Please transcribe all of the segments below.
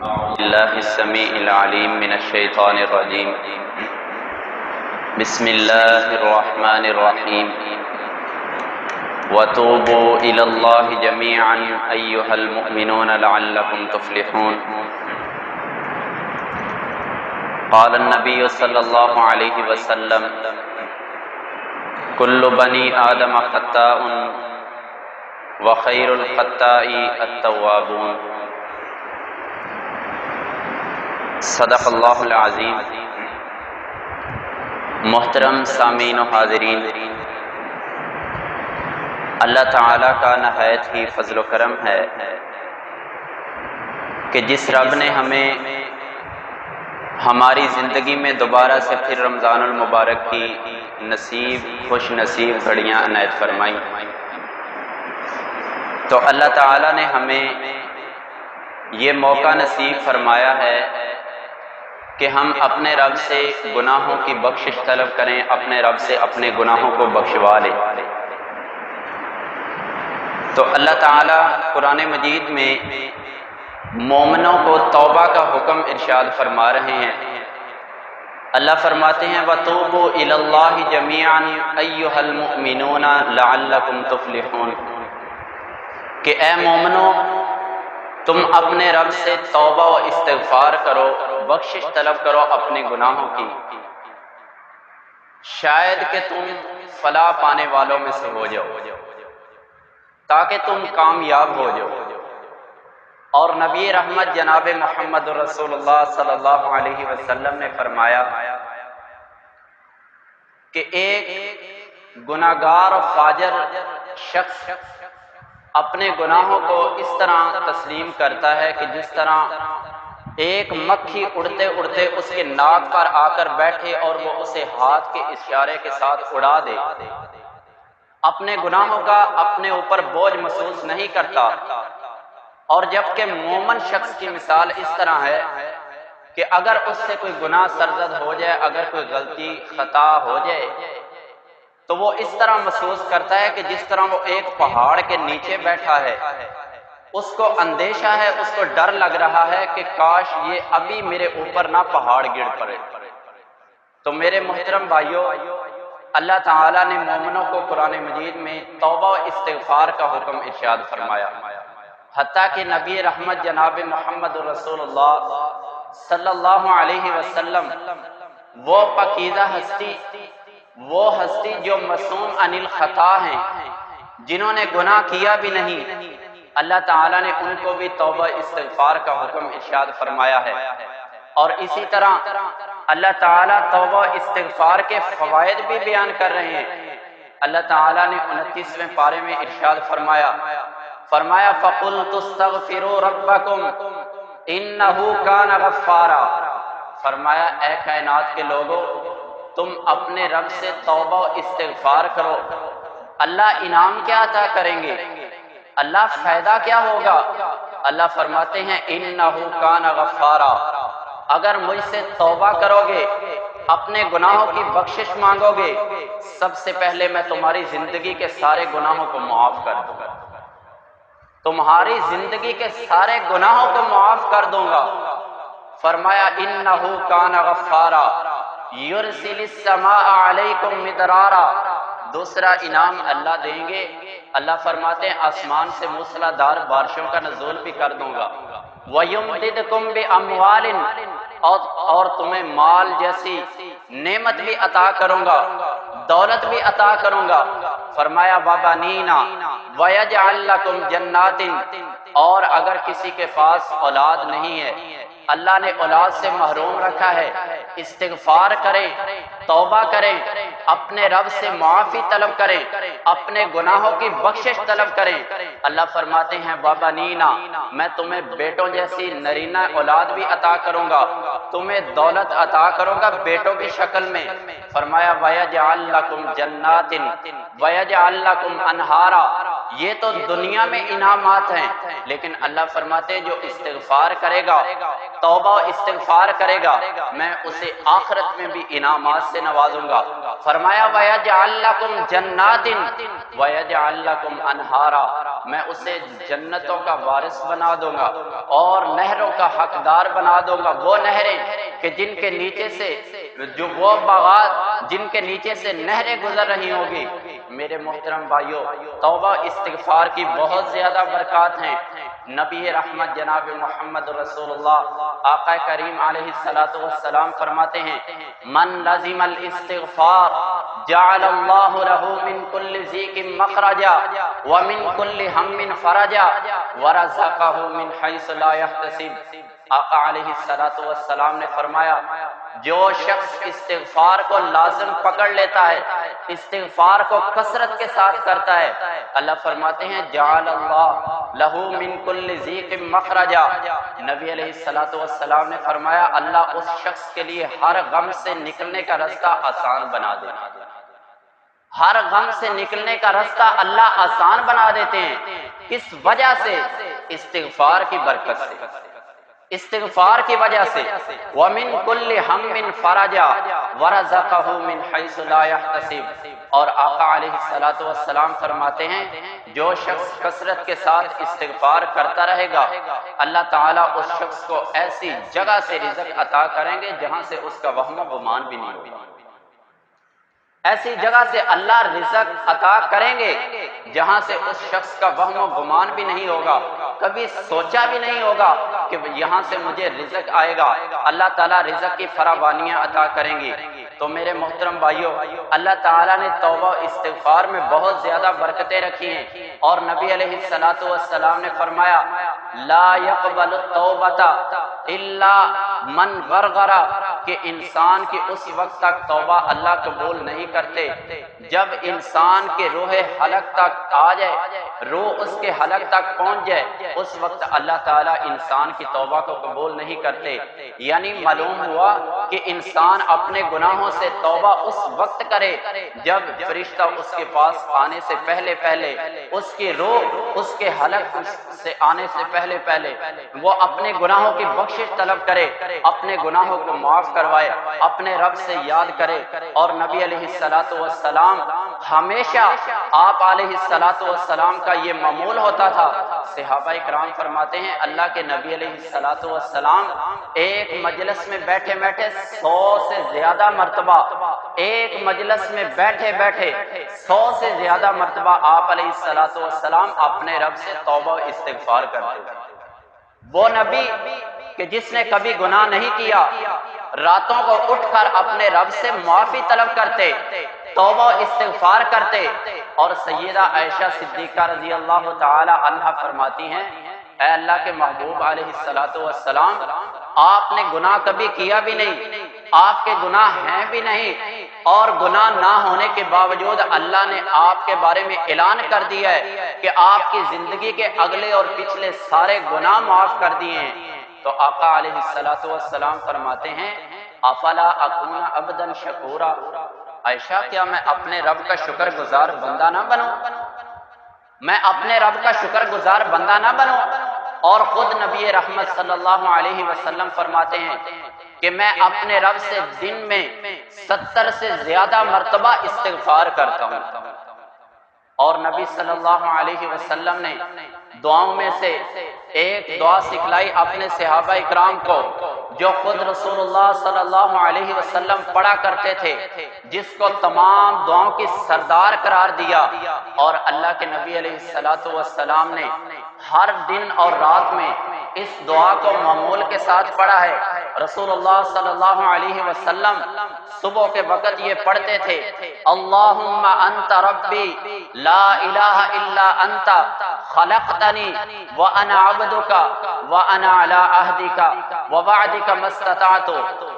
الله السميع العليم من الشيطان الرجيم. بسم الله الرحمن الرحيم. وتوبوا إلى الله جميعا أيها المؤمنون لعلكم تفلحون. قال النبي صلى الله عليه وسلم: كل بني آدم خطاء وخير الخطاء التوابون. صدق اللہ العظیم. محترم سامعین و حاضرین، اللہ تعالیٰ کا نہایت ہی فضل و کرم ہے کہ جس رب نے ہمیں ہماری زندگی میں دوبارہ سے پھر رمضان المبارک کی خوش نصیب گھڑیاں عنایت فرمائی، تو اللہ تعالیٰ نے ہمیں یہ موقع نصیب فرمایا ہے کہ ہم اپنے رب سے گناہوں کی بخشش طلب کریں، اپنے رب سے اپنے گناہوں کو بخشوا لیں۔ تو اللہ تعالیٰ قرآن مجید میں مومنوں کو توبہ کا حکم ارشاد فرما رہے ہیں۔ اللہ فرماتے ہیں: وَتُوبُوا إِلَى اللَّهِ جَمِيعًا أَيُّهَا الْمُؤْمِنُونَ لَعَلَّكُمْ تُفْلِحُونَ، کہ اے مومنو، تم اپنے رب سے توبہ و استغفار کرو، بخشش طلب کرو اپنے گناہوں کی، شاید کہ تم فلاح پانے والوں میں سے ہو جاؤ، تاکہ تم کامیاب ہو جاؤ۔ اور نبی رحمت جناب محمد رسول اللہ صلی اللہ علیہ وسلم نے فرمایا کہ ایک گناہگار و فاجر شخص اپنے گناہوں کو اس طرح تسلیم کرتا ہے کہ جس طرح ایک مکھی اڑتے اڑتے اس کے ناک پر آ کر بیٹھے اور وہ اسے ہاتھ کے اشارے کے ساتھ اڑا دے، اپنے گناہوں کا اپنے اوپر بوجھ محسوس نہیں کرتا۔ اور جبکہ مومن شخص کی مثال اس طرح ہے کہ اگر اس سے کوئی گناہ سرزد ہو جائے، اگر کوئی غلطی خطا ہو جائے، تو وہ اس طرح محسوس کرتا ہے کہ جس طرح وہ ایک پہاڑ کے نیچے بیٹھا ہے، اس کو اندیشہ ہے، اس کو ڈر لگ رہا ہے کہ کاش یہ ابھی میرے اوپر نہ پہاڑ گر پڑے۔ تو میرے محترم بھائیوں، اللہ تعالیٰ نے مومنوں کو قرآن مجید میں توبہ و استغفار کا حکم ارشاد فرمایا، حتیٰ کہ نبی رحمت جناب محمد رسول اللہ صلی اللہ علیہ وسلم، وہ پاکیزہ ہستی، وہ ہستی جو معصوم عن الخطا ہیں، جنہوں نے گناہ کیا بھی نہیں، اللہ تعالیٰ نے ان کو بھی توبہ استغفار کا حکم ارشاد فرمایا ہے۔ اور اسی طرح اللہ تعالیٰ توبہ استغفار کے فوائد بھی بیان کر رہے ہیں۔ اللہ تعالیٰ نے 29ویں پارے میں ارشاد فرمایا فَقُلْتُ اسْتَغْفِرُوا رَبَّكُمْ إِنَّهُ كَانَ غَفَّارًا، فرمایا اے کائنات کے لوگو، تم اپنے رب سے توبہ و استغفار کرو، اللہ انعام کیا عطا کریں گے، اللہ فائدہ کیا ہوگا؟ اللہ فرماتے ہیں اِنَّهُ كَانَ غَفَّارًا، اگر مجھ سے توبہ کرو گے، اپنے گناہوں کی بخشش مانگو گے، سب سے پہلے میں تمہاری زندگی کے سارے گناہوں کو معاف کر دوں گا، تمہاری زندگی کے سارے گناہوں کو معاف کر دوں گا۔ فرمایا اِنَّهُ كَانَ غَفَّارًا يُرْسِلِ السَّمَاءَ عَلَيْكُمْ مِدْرَارًا، دوسرا انعام اللہ دیں گے، اللہ فرماتے ہیں آسمان سے موسلادھار بارشوں کا نزول بھی کر دوں گا۔ وَيُمْدِدْكُمْ بِأَمْوَالٍ، اور تمہیں مال جیسی نعمت بھی عطا کروں گا، دولت بھی عطا کروں گا۔ فرمایا وَبَنِينَ وَيَجْعَلْ لَكُمْ جَنَّاتٍ، اور اگر کسی کے پاس اولاد نہیں ہے، اللہ نے اولاد سے محروم رکھا ہے، استغفار کریں، توبہ کریں، اپنے رب سے معافی طلب کریں، اپنے گناہوں کی بخشش طلب کریں، اللہ فرماتے ہیں وَبَنِينَ، میں تمہیں بیٹوں جیسی نرینہ اولاد بھی عطا کروں گا، تمہیں دولت عطا کروں گا بیٹوں کی شکل میں۔ فرمایا وَيَجْعَلْ لَكُمْ جَنَّاتٍ وَيَجْعَلْ لَكُمْ أَنْهَارًا، یہ تو دنیا میں انعامات ہیں، لیکن اللہ فرماتے ہیں جو استغفار کرے گا، توبہ و استغفار کرے گا، میں اسے آخرت میں بھی انعامات سے نوازوں گا۔ فرمایا وَيَجْعَلْ لَكُمْ جَنَّاتٍ وَيَجْعَلْ لَكُمْ أَنْهَارًا، میں اسے جنتوں کا وارث بنا دوں گا اور نہروں کا حقدار بنا دوں گا، وہ نہریں کہ جن کے نیچے سے جو وہ باغات جن کے نیچے سے نہریں گزر رہی ہوگی۔ میرے محترم بھائیو، توبہ استغفار کی بہت زیادہ برکات ہیں۔ نبی رحمت جناب محمد رسول اللہ آقا کریم علیہ الصلوۃ والسلام فرماتے ہیں، من لزم الاستغفار جعل اللہ لہ من کل ضیق مخرجا ومن کل ہم فرجا ورزقہ من حیث لا یحتسب۔ آقا علیہ الصلوۃ والسلام نے فرمایا، جو شخص استغفار کو لازم پکڑ لیتا ہے، استغفار کو کثرت کے ساتھ کرتا ہے، اللہ فرماتے ہیں جعل اللہ لہ من کل ضیق مخرجا۔ نبی علیہ الصلوۃ والسلام نے فرمایا اللہ اس شخص کے لیے ہر غم سے نکلنے کا راستہ آسان بنا دے، ہر غم سے نکلنے کا راستہ اللہ آسان بنا دیتے ہیں۔ کس وجہ سے؟ استغفار کی برکت سے، استغفار کی وجہ سے۔ وَمِن كُلِّ هَمٍّ فَرَجًا وَرَزَقَهُ مِنْ حَيْثُ لَا يَحْتَسِبُ۔ اور آقا علیہ الصلوۃ والسلام فرماتے ہیں جو شخص کثرت کے ساتھ استغفار کرتا رہے گا، اللہ تعالیٰ اس شخص کو ایسی جگہ سے رزق عطا کریں گے جہاں سے اس کا وہم و گمان بھی نہیں ہوگا، ایسی جگہ سے اللہ رزق عطا کریں گے جہاں سے اس شخص کا وہم و گمان بھی نہیں ہوگا، کبھی سوچا بھی نہیں ہوگا کہ یہاں سے مجھے رزق آئے گا۔ اللہ تعالیٰ رزق کی فراوانیاں عطا کریں گی۔ تو میرے محترم بھائیو، اللہ تعالیٰ نے توبہ استغفار میں بہت زیادہ برکتیں رکھی ہیں، اور نبی علیہ الصلوۃ والسلام نے فرمایا لا يقبل التوبۃ الا من غرغر، کہ انسان کی اس وقت تک توبہ اللہ قبول نہیں کرتے جب انسان کے روح حلق تک آ جائے، روح اس کے حلق تک پہنچ جائے، اس وقت اللہ تعالیٰ انسان کی توبہ کو قبول نہیں کرتے۔ یعنی معلوم ہوا کہ انسان اپنے گناہوں سے توبہ اس وقت کرے جب فرشتہ اس کے پاس آنے سے پہلے اس کی روح اس کے حلق سے آنے سے پہلے وہ اپنے گناہوں کی بخشش طلب کرے، اپنے گناہوں کو معاف کروائے، اپنے رب سے یاد کرے۔ اور نبی علیہ الصلوۃ والسلام ہمیشہ آپ علیہ الصلوۃ والسلام کا یہ معمول ہوتا تھا۔ صحابہ اکرام فرماتے ہیں اللہ کے نبی علیہ الصلوۃ والسلام ایک مجلس میں بیٹھے 100 سے زیادہ مرتبہ، ایک مجلس میں بیٹھے 100 سے زیادہ مرتبہ آپ علیہ الصلوۃ والسلام اپنے رب سے توبہ و استغفار کرتے تھے۔ وہ نبی کہ جس نے کبھی گناہ نہیں کیا، راتوں کو اٹھ کر اپنے رب سے معافی طلب کرتے، توبہ و استغفار کرتے۔ اور سیدہ عائشہ صدیقہ رضی اللہ تعالی عنہا فرماتی ہیں اے اللہ کے محبوب علیہ الصلوۃ والسلام، آپ نے گناہ کبھی کیا بھی نہیں، آپ کے گناہ ہیں بھی نہیں، اور گناہ نہ ہونے کے باوجود اللہ نے آپ کے بارے میں اعلان کر دیا ہے کہ آپ کی زندگی کے اگلے اور پچھلے سارے گناہ معاف کر دیے ہیں۔ تو آقا علیہ الصلوۃ والسلام فرماتے ہیں افلا اکون عبدا شکورا، عائشہ کیا میں اپنے رب کا شکر گزار بندہ نہ بنوں، میں اپنے رب کا شکر گزار بندہ نہ بنوں؟ اور خود نبی رحمت صلی اللہ علیہ وسلم فرماتے ہیں کہ میں اپنے رب سے دن میں 70 سے زیادہ مرتبہ استغفار کرتا ہوں۔ اور نبی صلی اللہ علیہ وسلم نے دعاؤں میں سے ایک دعا سکھلائی اپنے صحابہ اکرام کو، جو خود رسول اللہ صلی اللہ علیہ وسلم پڑھا کرتے تھے، جس کو تمام دعاؤں کی سردار قرار دیا، اور اللہ کے نبی علیہ الصلوۃ والسلام نے ہر دن اور رات میں اس دعا کو معمول کے ساتھ پڑھا ہے۔ رسول اللہ صلی اللہ علیہ وسلم صبح کے وقت یہ پڑھتے تھے اللہم انت ربی لا الہ الا انت خلقتنی وانا عبدک وانا علی عہدک ووعدک ما استطعت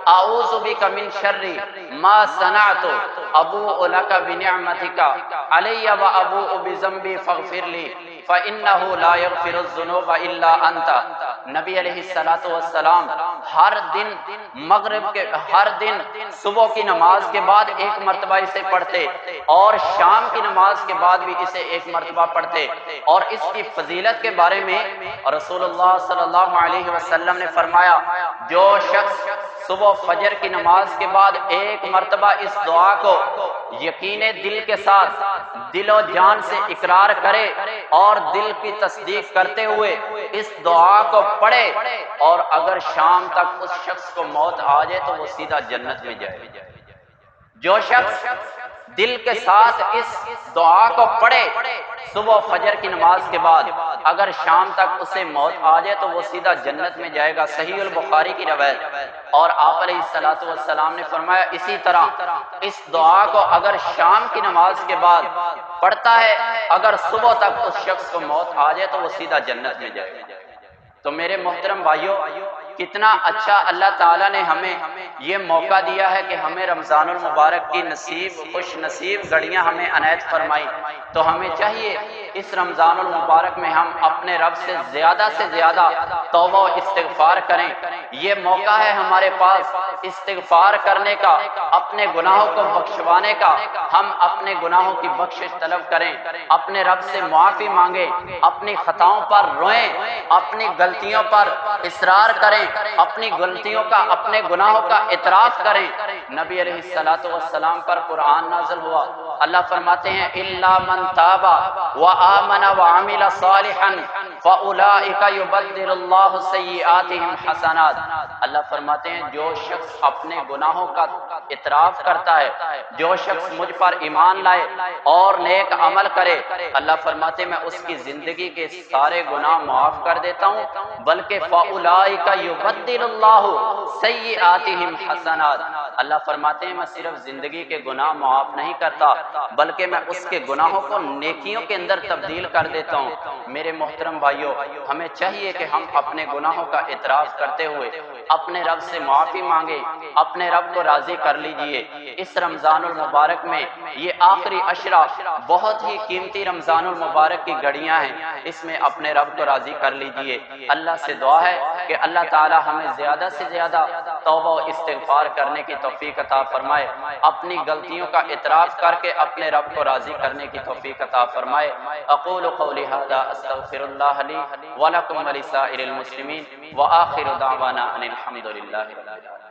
اعوذ بک من شر ما صنعت ابوء لک بنعمتک علی وابوء بذنبی فاغفر لی فإنہ لا یغفر الذنوب الا انت۔ نبی علیہ الصلوۃ والسلام ہر دن مغرب کے ہر دن صبح کی نماز کے بعد ایک مرتبہ اسے پڑھتے، اور شام کی نماز کے بعد بھی اسے ایک مرتبہ پڑھتے۔ اور اس کی فضیلت کے بارے میں رسول اللہ صلی اللہ علیہ وسلم نے فرمایا جو شخص صبح فجر کی نماز کے بعد ایک مرتبہ اس دعا کو یقین دل کے ساتھ دل و جان سے اقرار کرے اور دل کی تصدیق کرتے ہوئے اس دعا کو پڑھے، اور اگر شام تک اس شخص کو موت آ جائے تو وہ سیدھا جنت میں جائے۔ جو شخص دل کے ساتھ اس دعا کو پڑھے صبح فجر کی نماز کے بعد، اگر شام تک اسے موت آ جائے تو وہ سیدھا جنت میں جائے گا۔ صحیح البخاری کی روایت۔ اور آپ علیہ الصلوۃ والسلام نے فرمایا اسی طرح اس دعا کو اگر شام کی نماز کے بعد پڑھتا ہے، اگر صبح تک اس شخص کو موت آ جائے تو وہ سیدھا جنت میں جائے گا۔ تو میرے محترم بھائیوں، کتنا اچھا اللہ تعالیٰ نے ہمیں یہ موقع دیا ہے کہ ہمیں رمضان المبارک کی خوش نصیب گھڑیاں ہمیں عنایت فرمائی۔ تو ہمیں چاہیے اس رمضان المبارک میں ہم اپنے رب سے زیادہ توبہ و استغفار کریں۔ یہ موقع ہے ہمارے پاس استغفار کرنے کا، اپنے گناہوں کو بخشوانے کا۔ ہم اپنے گناہوں کی بخشش طلب کریں، اپنے رب سے معافی مانگیں، اپنی خطاؤں پر روئیں، اپنی غلطیوں پر اصرار کریں، اپنی غلطیوں کا، اپنے گناہوں کا اعتراف کریں۔ نبی علیہ الصلوۃ والسلام پر قرآن نازل ہوا، اللہ فرماتے ہیں الا من تاب وآمن وعمل صالحا فاولئک یبدل اللہ سیئاتہم حسنات۔ اللہ فرماتے ہیں جو شخص اپنے گناہوں کا اعتراف کرتا ہے، جو شخص مجھ پر ایمان لائے اور نیک عمل کرے، اللہ فرماتے ہیں میں اس کی زندگی کے سارے گناہ معاف کر دیتا ہوں، بلکہ فاولئک یبدل اللہ سیئاتہم حسنات۔ اللہ فرماتے ہیں میں صرف زندگی کے گناہ معاف نہیں کرتا، بلکہ میں اس کے گناہوں کو نیکیوں کے اندر تبدیل کر دیتا ہوں۔ میرے محترم بھائیوں، ہمیں چاہیے کہ ہم اپنے گناہوں کا اعتراف کرتے ہوئے اپنے رب سے معافی مانگیں، اپنے رب کو راضی کر لیجئے۔ اس رمضان المبارک میں یہ آخری عشرہ بہت ہی قیمتی رمضان المبارک کی گھڑیاں ہیں، اس میں اپنے رب کو راضی کر لیجئے۔ اللہ سے دعا ہے کہ اللہ تعالی ہمیں زیادہ سے زیادہ توبہ و استغفار کرنے کی توفیق عطا فرمائے، اپنی غلطیوں کا اعتراف کر کے اپنے رب کو راضی کرنے کی توفیق عطا فرمائے۔ اقول قولی ھذا استغفر اللہ لی ولکم ولسائر المسلمین وآخر دعوانا ان الحمد للہ رب العالمین۔